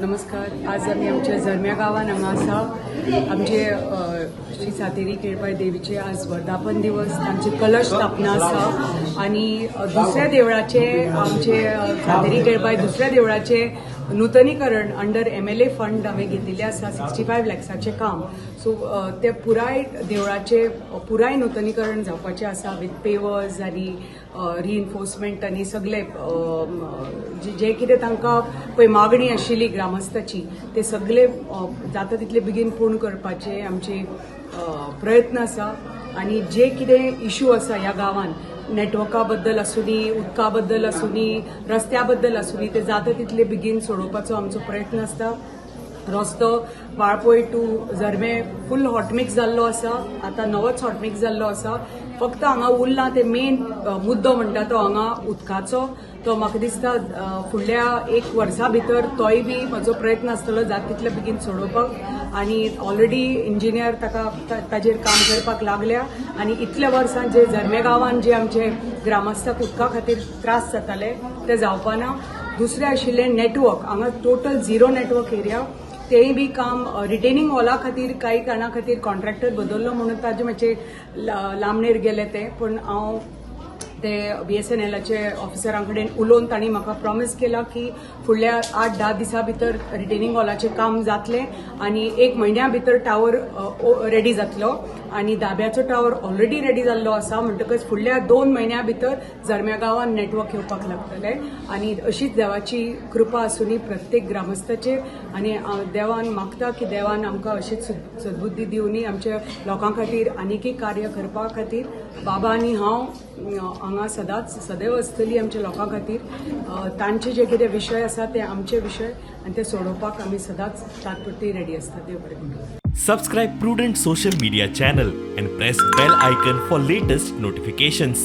नमस्कार. आज आम्ही आमच्या जरम्या गांवान हांगा आसा. आमचे श्री सातेरी केळपाय देवीचे आज वर्धापन दिवस, तांची कलश स्थापना आसा आणि दुसऱ्या देवळाचे आमचे सातेरी केळपाय दुसऱ्या देवळाचे नूतनीकरण अंडर MLA फंड हांवें घेतिल्ले आसा 65 लॅक्साचें काम. सो ते पुराय देवळाचे पुराय नूतनीकरण जावपाचें आसा विथ पेवर्स आनी रिइन्फोर्समेंट आनी सगळे जे कितें तांकां पळय मागणी आशिल्ली ग्रामस्थाची ते सगळे जाता तितले बेगीन पूर्ण करपाचे आमचे प्रयत्न आसा. आनी जे कितें इश्यू आसा ह्या गांवान नेटवर्का बद्दल आसूनी, उदका बद्दल आसूनी, रस्त्या बद्दल आसूनी ते जाता तितले बेगीन सोडोवपाचो आमचो प्रयत्न आसता. रस्तो वाळपय टू जरमे फुल हॉटमिक्स जाल्लो आसा. आतां नवोच हॉटमिक्स जाल्लो आसा. फक्त हांगा उरला ते मेन मुद्दो म्हणटा तो हांगा उदकाचो. तो म्हाका दिसता फुडल्या एक वर्सा भितर तोय बी म्हजो प्रयत्न आसतलो जाता तितले बेगीन सोडोवपाक. आनी ऑलरेडी इंजिनियर ताजेर काम करपाक लागल्या. आनी इतल्या वर्सां जे जरमे गांवान जे आमचे ग्रामस्थाक उदका खातीर त्रास जाताले ते जावपाना. दुसरें आशिल्लें नेटवर्क. हांगा टोटल झिरो नेटवर्क एरिया. तेय बी काम रिटेनिंग वॉला खातीर काही कारणा खातीर कॉन्ट्रॅक्टर बदललो म्हणून ताजे मातशे लांबणेर गेले ते. पूण हांव ते BSNLचे ऑफिसरां कडेन उलोवन तांणी म्हाका प्रॉमिस केला की फुडल्या 8-10 दिसां भितर रिटेनिंग वॉलाचें काम जातलें आनी 1 म्हयन्या भितर टावर रेडी जातलो. आनी दाब्याचो टावर ऑलरेडी रेडी जाल्लो आसा. म्हणटकच फुडल्या 2 म्हयन्या भितर जरम्या गांवान नेटवर्क येवपाक लागतले. आनी अशीच देवाची कृपा आसूनी प्रत्येक ग्रामस्थाचेर. आनी देवान मागता की देवान आमकां अशीच सद्बुद्धी दिवनी आमच्या लोकां खातीर आनीकय कार्य करपा खातीर. बाबा आनी हांव हांगा सदैव आसतली आमच्या लोकां खातीर. तांचे जे कितें विशय आसा ते आमचे विशय आनी ते सोडोवपाक आमी सदांच तात्पुरती रेडी आसता. देव बरें करूं. Subscribe Prudent social media channel and press bell icon for latest notifications.